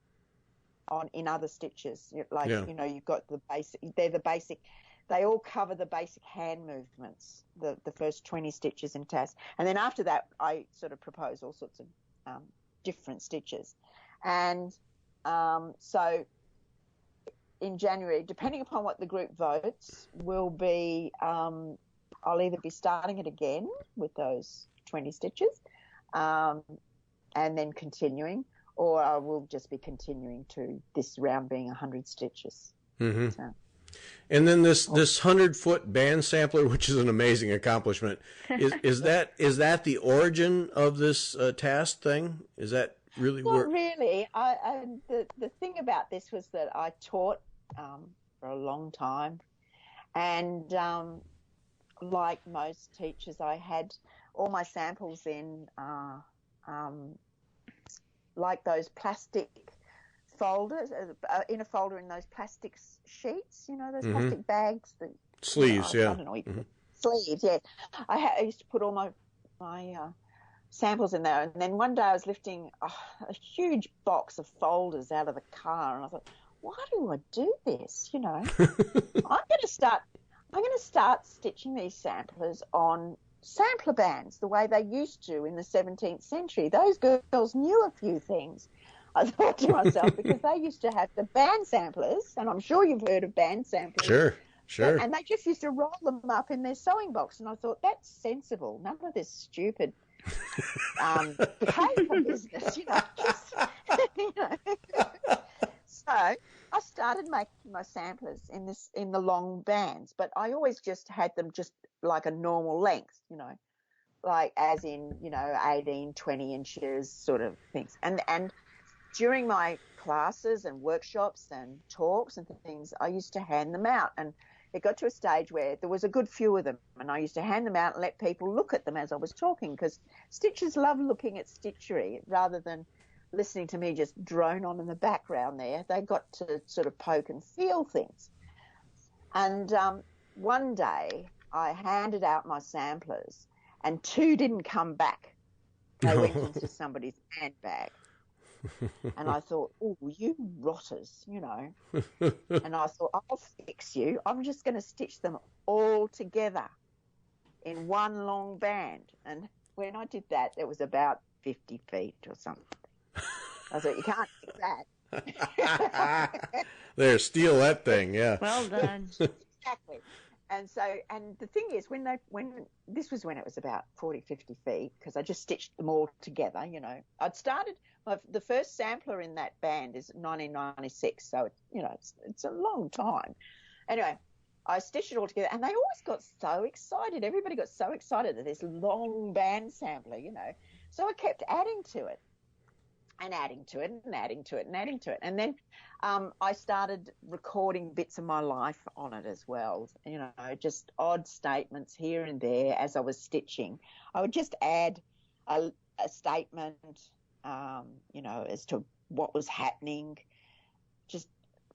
C: in other stitches. Like, you know, you've got the basic. They're the basic. They all cover the basic hand movements, the first 20 stitches in TAST. And then after that, I sort of propose all sorts of different stitches. And so in January, depending upon what the group votes, will be I'll either be starting it again with those 20 stitches and then continuing, or I will just be continuing to this round being 100 stitches.
A: Mm-hmm.
C: So.
A: And then this 100-foot band sampler, which is an amazing accomplishment, is that the origin of this TAST thing? Is that really
C: Not really. The thing about this was that I taught for a long time, and like most teachers, I had all my samples in like those plastic folders, in a folder in those plastic sheets, you know, those plastic bags.
A: Sleeves,
C: I don't know. Sleeves, yes. I used to put all my samples in there, and then one day I was lifting a huge box of folders out of the car, and I thought, why do I do this? You know, I'm going to start stitching these samplers on sampler bands the way they used to in the 17th century. Those girls knew a few things, I thought to myself, because they used to have the band samplers, and I'm sure you've heard of band samplers.
A: Sure.
C: And they just used to roll them up in their sewing box, and I thought, that's sensible. None of this stupid behaviour business, you know. Just, you know. So I started making my samplers in the long bands, but I always just had them just like a normal length, you know, like as in, you know, 18, 20 inches sort of things. And during my classes and workshops and talks and things, I used to hand them out, and it got to a stage where there was a good few of them, and I used to hand them out and let people look at them as I was talking, because stitchers love looking at stitchery rather than listening to me just drone on in the background there. They got to sort of poke and feel things. And one day I handed out my samplers and 2 didn't come back. They went into somebody's handbag. And I thought, oh, you rotters, you know. And I thought, I'll fix you. I'm just going to stitch them all together in one long band. And when I did that, it was about 50 feet or something. I thought, you can't fix that.
A: There, steal that thing, yeah.
B: Well done.
C: Exactly. And so, and the thing is, when this was when it was about 40, 50 feet, because I just stitched them all together, you know. I'd started, the first sampler in that band is 1996, so, it's a long time. Anyway, I stitched it all together, and they always got so excited. Everybody got so excited at this long band sampler, you know. So I kept adding to it. And adding to it and adding to it and adding to it. And then I started recording bits of my life on it as well, you know, just odd statements here and there as I was stitching. I would just add a statement, you know, as to what was happening, just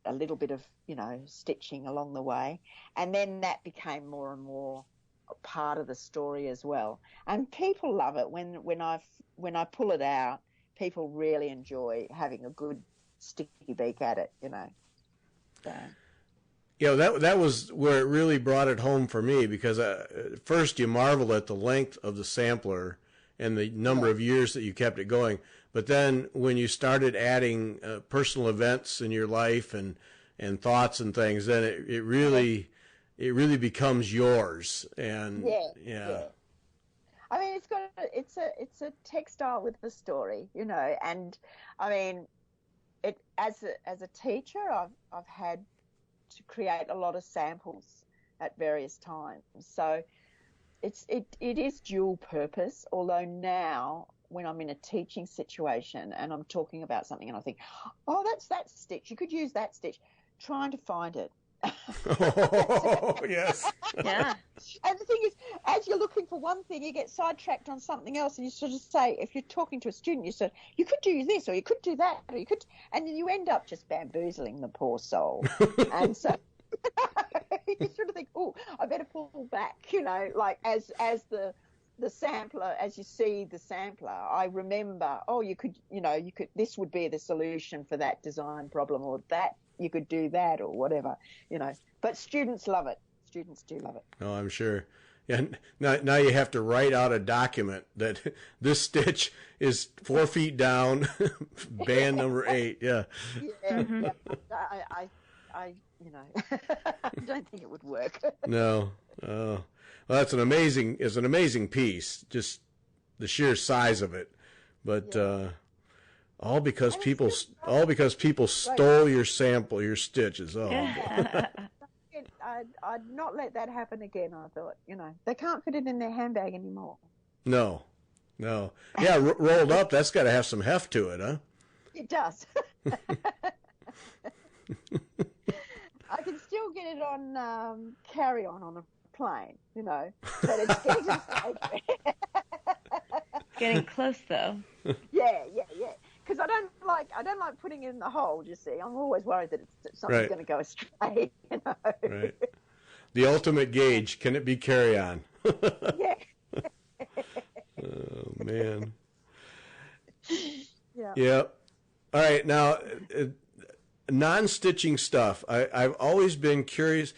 C: a little bit of, you know, stitching along the way. And then that became more and more a part of the story as well. And people love it when I pull it out. People really enjoy having a good sticky beak at it, you know. So.
A: You know, that was where it really brought it home for me, because first you marvel at the length of the sampler and the number of years that you kept it going. But then when you started adding personal events in your life and thoughts and things, then it really becomes yours. And yeah.
C: I mean, it's a textile with the story, you know, and I mean, it as a teacher, I've had to create a lot of samples at various times, so it is dual purpose. Although now, when I'm in a teaching situation and I'm talking about something and I think, oh, that's that stitch, you could use that stitch, trying to find it.
A: Oh, yes.
B: Yeah.
C: And the thing is, as you're looking for one thing, you get sidetracked on something else, and you sort of say, if you're talking to a student, you said, you could do this, or you could do that, or you could, and then you end up just bamboozling the poor soul. And so you sort of think, oh, I better pull back, you know, like as the sampler, as you see the sampler, I remember, oh, you could, this would be the solution for that design problem, or that, you could do that, or whatever, you know. But students love it. Students do love it.
A: Oh, I'm sure. And now you have to write out a document that this stitch is 4 feet down, band number 8. Yeah.
C: Yeah. Mm-hmm. I don't think it would work.
A: No. Oh, well, it's an amazing piece. Just the sheer size of it, but all because people stole your sample, your stitches. Oh.
C: I'd not let that happen again. I thought, you know, they can't fit it in their handbag anymore.
A: No. Yeah, rolled up, that's got to have some heft to it, huh?
C: It does. I can still get it on carry-on a plane, you know, but it's getting to the stage.
B: Getting close, though.
C: Yeah. Because I don't like putting it in the hole. You see, I'm always worried that something's going to go astray. You know.
A: Right. The ultimate gauge, can it be carry-on?
C: Yeah.
A: Oh man.
C: Yeah.
A: Yeah. All right. Now, non-stitching stuff. I've always been curious.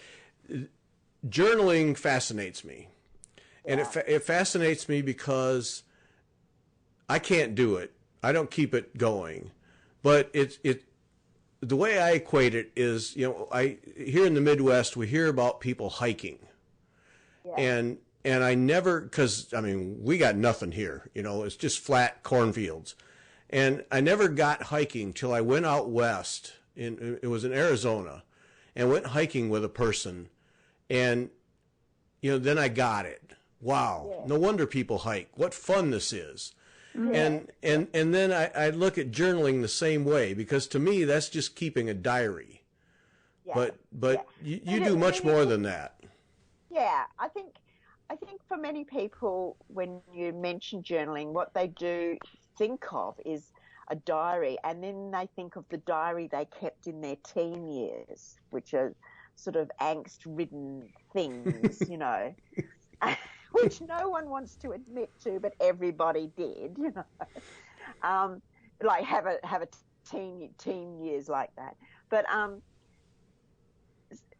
A: Journaling fascinates me, and it fascinates me because I can't do it. I don't keep it going, but the way I equate it is, you know, here in the Midwest, we hear about people hiking, and I never, because I mean, we got nothing here, you know, it's just flat cornfields, and I never got hiking till I went out west. It was in Arizona, and went hiking with a person, and you know, then I got it. Wow, no wonder people hike. What fun this is. Yeah. And then I look at journaling the same way, because to me that's just keeping a diary.
C: Yeah.
A: But you do much more than that.
C: Yeah, I think for many people, when you mention journaling, what they do think of is a diary, and then they think of the diary they kept in their teen years, which are sort of angst-ridden things, you know, which no one wants to admit to, but everybody did, you know, like have a teen years like that. But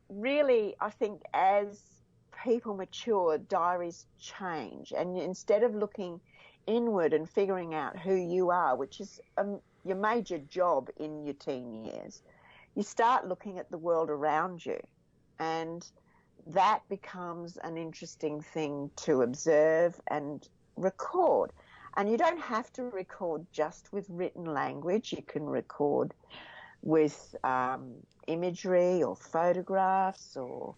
C: really, I think as people mature, diaries change, and instead of looking inward and figuring out who you are, which is your major job in your teen years, you start looking at the world around you, and that becomes an interesting thing to observe and record. And you don't have to record just with written language. You can record with imagery or photographs or,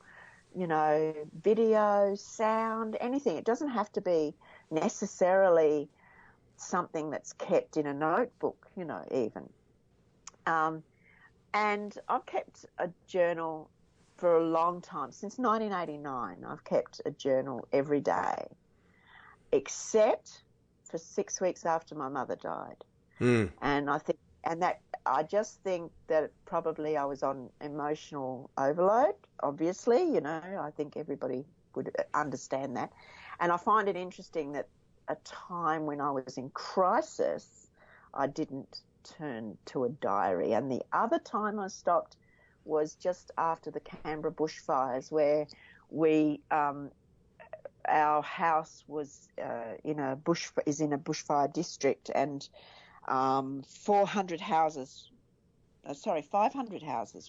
C: you know, video, sound, anything. It doesn't have to be necessarily something that's kept in a notebook, you know, even. And I've kept a journal for a long time. Since 1989, I've kept a journal every day, except for 6 weeks after my mother died. And I just think that probably I was on emotional overload, obviously, you know, I think everybody would understand that. And I find it interesting that a time when I was in crisis, I didn't turn to a diary. And the other time I stopped was just after the Canberra bushfires, where our house was in a bushfire district, and 500 houses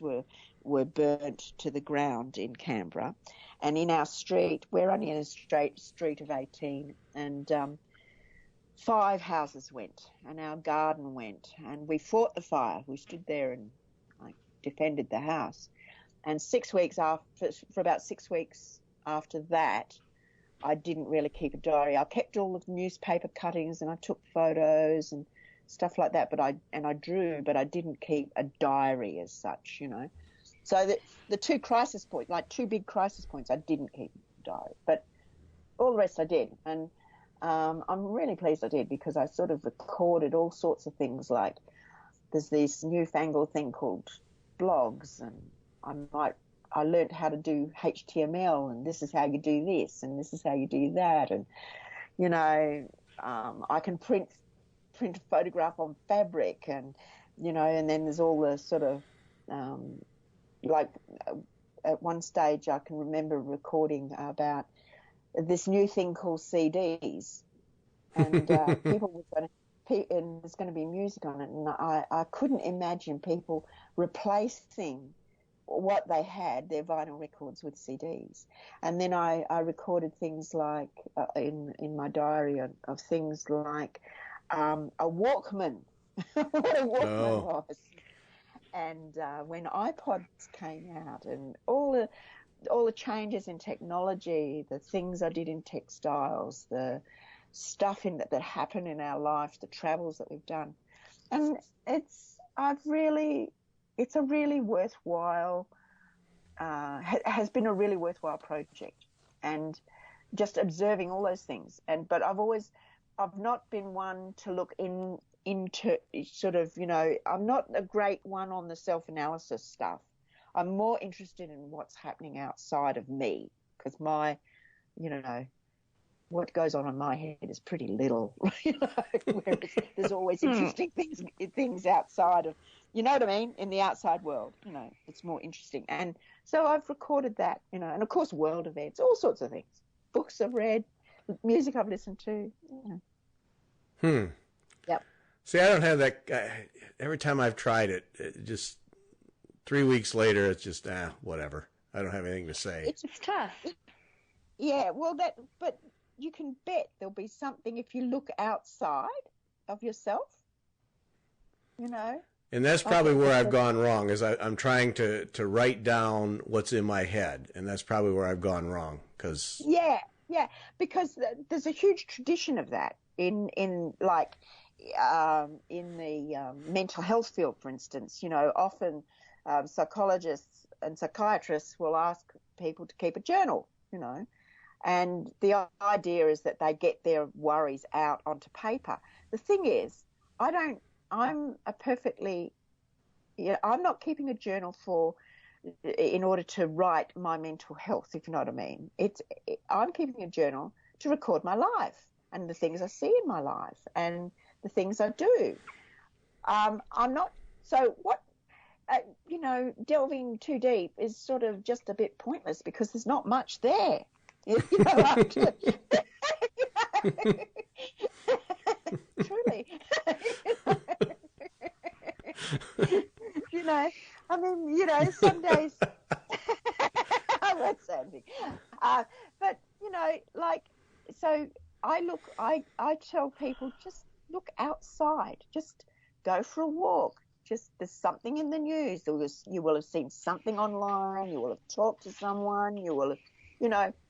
C: were burnt to the ground in Canberra. And in our street, we're only in a street of 18, and 5 houses went, and our garden went, and we fought the fire. We stood there and defended the house. And for about 6 weeks after that, I didn't really keep a diary. I kept all of the newspaper cuttings, and I took photos and stuff like that, but I drew, but I didn't keep a diary as such, you know. So the two crisis points, like 2 big crisis points, I didn't keep a diary, but all the rest I did. And I'm really pleased I did, because I sort of recorded all sorts of things, like there's this newfangled thing called blogs, and I learned how to do HTML, and this is how you do this, and this is how you do that, and, you know, I can print a photograph on fabric, and, you know, and then there's all the sort of, like at one stage I can remember recording about this new thing called CDs, and people were going to, and there's going to be music on it, and I couldn't imagine people replacing what they had, their vinyl records, with CDs. And then I recorded things like in my diary of things like a Walkman, what a Walkman was, and when iPods came out, and all the changes in technology, the things I did in textiles, the stuff that happened in our life, the travels that we've done, and it's a really worthwhile, has been a really worthwhile project, and just observing all those things. But I've not been one to look into sort of, you know, I'm not a great one on the self-analysis stuff. I'm more interested in what's happening outside of me, because my, you know, what goes on in my head is pretty little, you know, whereas there's always interesting things outside of, you know what I mean, in the outside world, you know, it's more interesting. And so I've recorded that, you know, and of course world events, all sorts of things, books I've read, music I've listened to, you know. Yep.
A: See, I don't have that. Every time I've tried it, just 3 weeks later, it's just, whatever. I don't have anything to say.
B: It's tough.
C: Yeah, well, but you can bet there'll be something if you look outside of yourself, you know.
A: And that's probably where I've gone wrong, is I'm trying to write down what's in my head, and that's probably where I've gone wrong.
C: Yeah, because there's a huge tradition of that in the mental health field, for instance. You know, often psychologists and psychiatrists will ask people to keep a journal, and the idea is that they get their worries out onto paper. The thing is, I'm not keeping a journal in order to write my mental health, if you know what I mean. I'm keeping a journal to record my life and the things I see in my life and the things I do. I'm not, so what, delving too deep is sort of just a bit pointless because there's not much there. Truly. I mean, some days I'm not saying, but so I tell people, just look outside, just go for a walk. Just there's something in the news. You will have seen something online. You will have talked to someone. You will have,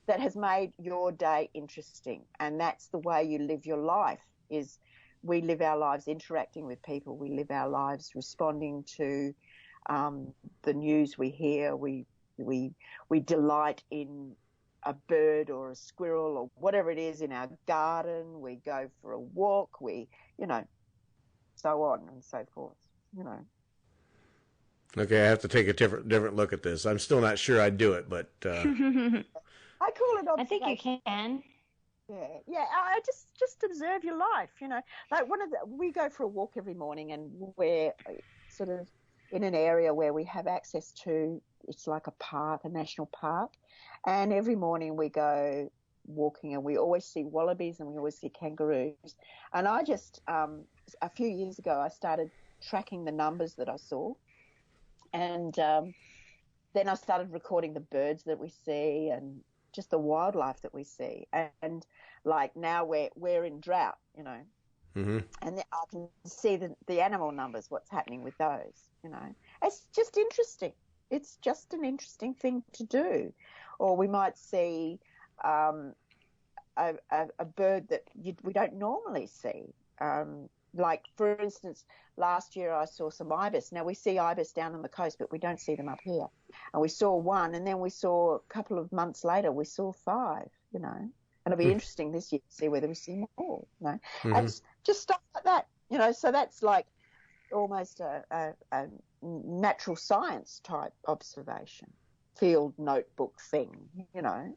C: that has made your day interesting. And that's the way you live your life. Is we live our lives interacting with people. We live our lives responding to the news we hear. We delight in a bird or a squirrel or whatever it is in our garden. We go for a walk. So on and so forth.
A: Okay, I have to take a different look at this. I'm still not sure I'd do it, but
C: I call it observation.
B: I think you can.
C: Yeah. I just observe your life. Like we go for a walk every morning, and we're sort of in an area where we have access to. It's like a park, a national park, and every morning we go walking, and we always see wallabies and we always see kangaroos. And I just a few years ago I started tracking the numbers that I saw, and then I started recording the birds that we see and just the wildlife that we see. And like now we're in drought,
A: mm-hmm.
C: and I can see the animal numbers, what's happening with those. It's just interesting. It's just an interesting thing to do. Or we might see a bird that we don't normally see. Like, for instance, last year I saw some ibis. Now, we see ibis down on the coast, but we don't see them up here. And we saw one, and then we saw a couple of months later, we saw 5, And it'll be interesting this year to see whether we see more,
A: Mm-hmm.
C: And just stuff like that, So that's like almost a natural science type observation, field notebook thing,
A: And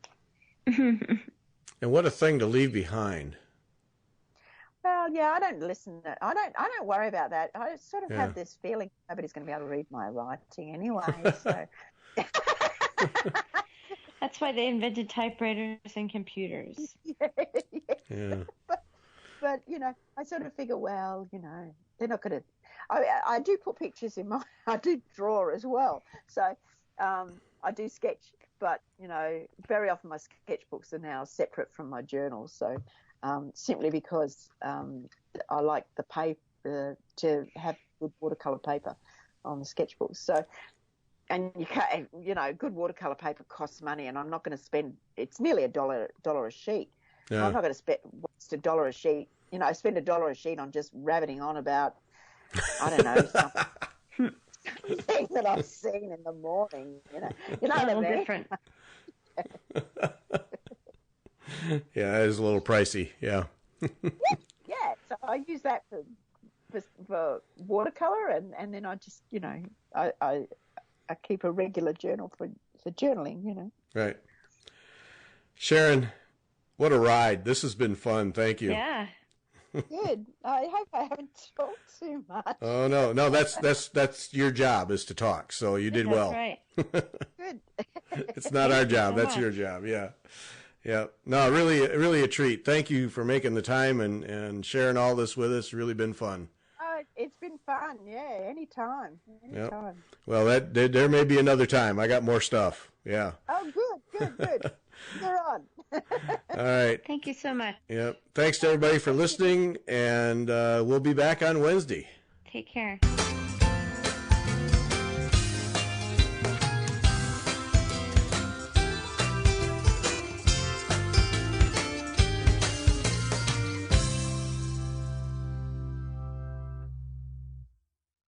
A: what a thing to leave behind.
C: Well, yeah, I don't listen. I don't worry about that. I sort of have this feeling nobody's going to be able to read my writing anyway. So
B: that's why they invented typewriters and computers.
A: Yeah.
C: But I sort of figure, well, they're not going to. I do put pictures in my. I do draw as well. So I do sketch, but very often my sketchbooks are now separate from my journals. So. Simply because I like the paper to have good watercolor paper on the sketchbooks. So, and you can't, good watercolor paper costs money, and I'm not going to spend. It's nearly $1 a sheet.
A: Yeah.
C: I'm not going to spend $1 a sheet. I spend $1 a sheet on just rabbiting on about, I don't know, something that I've seen in the morning.
B: A little different.
A: Yeah, it is a little pricey. Yeah.
C: Yeah. So I use that for watercolor, and then I just I keep a regular journal for journaling.
A: Right. Sharon, what a ride! This has been fun. Thank you.
B: Yeah.
C: Good. I hope I haven't talked too much.
A: Oh no, that's your job is to talk. So you did well.
B: Right.
C: Good.
A: It's not our job. That's your job. Yeah. Yeah. No, really a treat. Thank you for making the time and sharing all this with us. Really been fun.
C: It's been fun. Yeah. Anytime.
A: Yep. Well, there may be another time. I got more stuff. Yeah.
C: Oh, good. You're on.
A: All right.
B: Thank you so much.
A: Yep. Thanks to everybody for listening, and we'll be back on Wednesday.
B: Take care.